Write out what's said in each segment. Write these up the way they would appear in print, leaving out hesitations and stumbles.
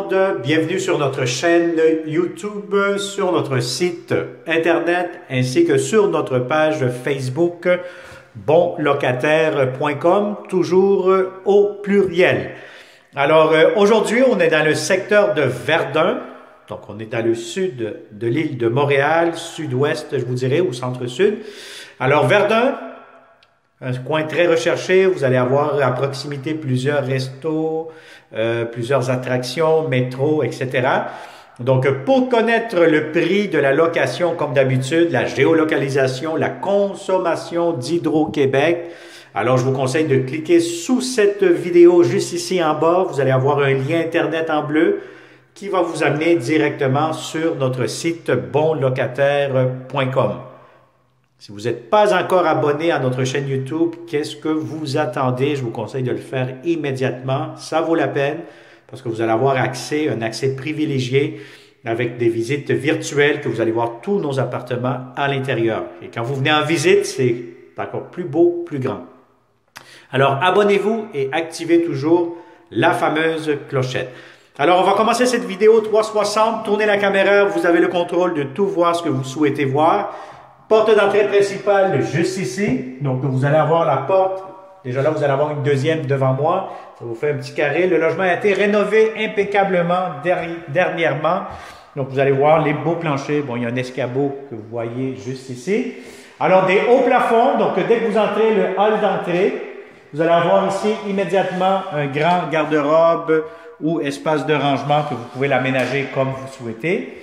monde, bienvenue sur notre chaîne YouTube, sur notre site internet ainsi que sur notre page Facebook bonlocataire.com, toujours au pluriel. Alors aujourd'hui, on est dans le secteur de Verdun, donc on est dans le sud de l'île de Montréal, sud-ouest, je vous dirais, ou centre-sud. Alors Verdun, un coin très recherché, vous allez avoir à proximité plusieurs restos, plusieurs attractions, métro, etc. Donc, pour connaître le prix de la location, comme d'habitude, la géolocalisation, la consommation d'Hydro-Québec, alors je vous conseille de cliquer sous cette vidéo juste ici en bas. Vous allez avoir un lien Internet en bleu qui va vous amener directement sur notre site bonlocataire.com. Si vous n'êtes pas encore abonné à notre chaîne YouTube, qu'est-ce que vous attendez? Je vous conseille de le faire immédiatement. Ça vaut la peine parce que vous allez avoir accès, un accès privilégié avec des visites virtuelles que vous allez voir tous nos appartements à l'intérieur. Et quand vous venez en visite, c'est encore plus beau, plus grand. Alors, abonnez-vous et activez toujours la fameuse clochette. Alors, on va commencer cette vidéo 360. Tournez la caméra, vous avez le contrôle de tout voir ce que vous souhaitez voir. Porte d'entrée principale juste ici. Donc, vous allez avoir la porte. Déjà là, vous allez avoir une deuxième devant moi. Ça vous fait un petit carré. Le logement a été rénové impeccablement dernièrement. Donc, vous allez voir les beaux planchers. Bon, il y a un escabeau que vous voyez juste ici. Alors, des hauts plafonds. Donc, dès que vous entrez le hall d'entrée, vous allez avoir ici immédiatement un grand garde-robe ou espace de rangement que vous pouvez l'aménager comme vous souhaitez.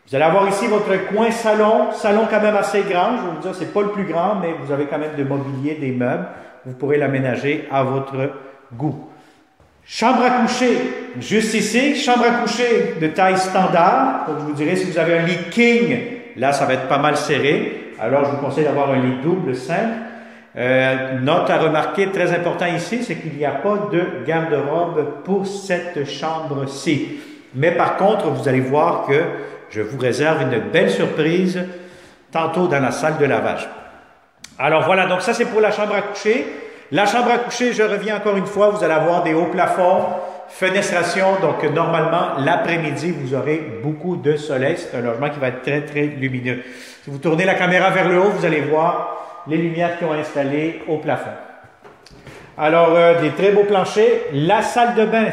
Vous allez avoir ici votre coin salon quand même assez grand. Je vais vous dire, c'est pas le plus grand, mais vous avez quand même de mobilier, des meubles. Vous pourrez l'aménager à votre goût. Chambre à coucher, juste ici. Chambre à coucher de taille standard. Donc, je vous dirais, si vous avez un lit king, là, ça va être pas mal serré. Alors, je vous conseille d'avoir un lit double, simple. Note à remarquer, très important ici, c'est qu'il n'y a pas de garde-robe pour cette chambre-ci. Mais par contre, vous allez voir que je vous réserve une belle surprise tantôt dans la salle de lavage. Alors voilà, donc ça c'est pour la chambre à coucher. La chambre à coucher, je reviens encore une fois, vous allez avoir des hauts plafonds, fenestration, donc normalement l'après-midi vous aurez beaucoup de soleil. C'est un logement qui va être très très lumineux. Si vous tournez la caméra vers le haut, vous allez voir les lumières qui ont installées au plafond. Alors des très beaux planchers. La salle de bain,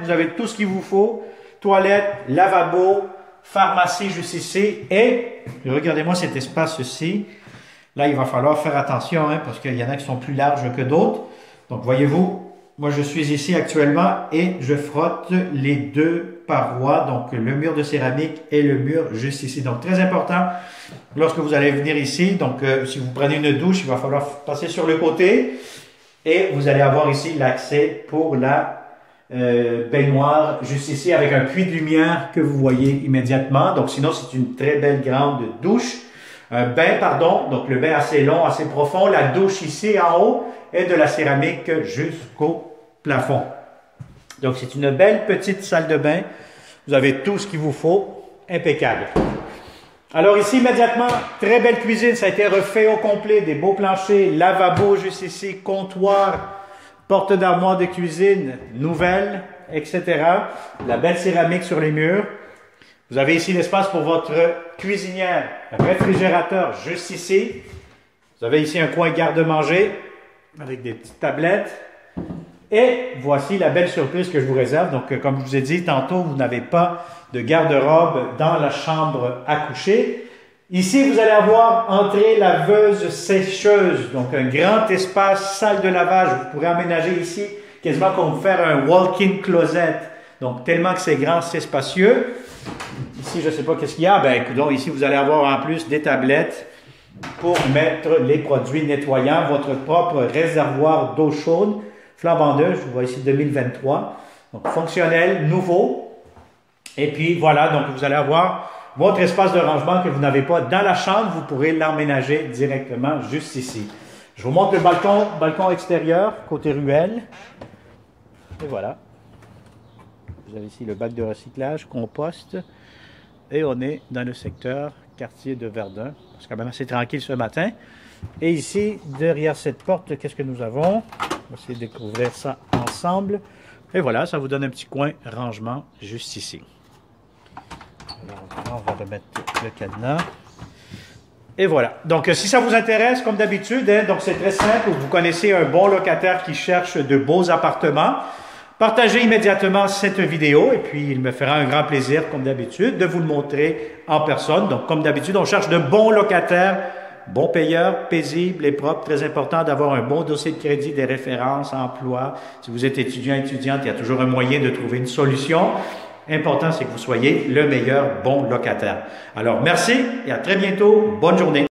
vous avez tout ce qu'il vous faut. Toilette, lavabo, pharmacie juste ici et regardez-moi cet espace-ci. Là, il va falloir faire attention parce qu'il y en a qui sont plus larges que d'autres. Donc, voyez-vous, moi, je suis ici actuellement et je frotte les deux parois, donc le mur de céramique et le mur juste ici. Donc, très important lorsque vous allez venir ici. Donc, si vous prenez une douche, il va falloir passer sur le côté et vous allez avoir ici l'accès pour la baignoire juste ici avec un puits de lumière que vous voyez immédiatement. Donc sinon c'est une très belle grande douche. Bain, pardon, donc le bain assez long, assez profond. La douche ici en haut est de la céramique jusqu'au plafond. Donc c'est une belle petite salle de bain. Vous avez tout ce qu'il vous faut, impeccable. Alors ici immédiatement, très belle cuisine, ça a été refait au complet, des beaux planchers, lavabo juste ici, comptoir, porte d'armoire de cuisine nouvelle, etc. La belle céramique sur les murs. Vous avez ici l'espace pour votre cuisinière, réfrigérateur juste ici. Vous avez ici un coin garde-manger avec des petites tablettes. Et voici la belle surprise que je vous réserve. Donc, comme je vous ai dit tantôt, vous n'avez pas de garde-robe dans la chambre à coucher. Ici, vous allez avoir entrée laveuse sécheuse, donc un grand espace, salle de lavage. Vous pourrez aménager ici quasiment comme faire un walk-in closet. Donc, tellement que c'est grand, c'est spacieux. Ici, je ne sais pas qu'est-ce qu'il y a. Ben, écoutez, ici, vous allez avoir en plus des tablettes pour mettre les produits nettoyants, votre propre réservoir d'eau chaude, flambant neuve, je vois ici 2023. Donc, fonctionnel, nouveau. Et puis, voilà, donc vous allez avoir votre espace de rangement que vous n'avez pas dans la chambre, vous pourrez l'emménager directement juste ici. Je vous montre le balcon extérieur, côté ruelle. Et voilà. Vous avez ici le bac de recyclage, compost. Et on est dans le secteur quartier de Verdun. C'est quand même assez tranquille ce matin. Et ici, derrière cette porte, qu'est-ce que nous avons? On va essayer de découvrir ça ensemble. Et voilà, ça vous donne un petit coin rangement juste ici. Alors, on va remettre le cadenas. Et voilà. Donc, si ça vous intéresse, comme d'habitude, hein, donc c'est très simple. Vous connaissez un bon locataire qui cherche de beaux appartements. Partagez immédiatement cette vidéo et puis il me fera un grand plaisir, comme d'habitude, de vous le montrer en personne. Donc, comme d'habitude, on cherche de bons locataires, bons payeurs, paisibles et propres. Très important d'avoir un bon dossier de crédit, des références, emploi. Si vous êtes étudiant, étudiante, il y a toujours un moyen de trouver une solution. Important, c'est que vous soyez le meilleur bon locataire. Alors, merci et à très bientôt. Bonne journée.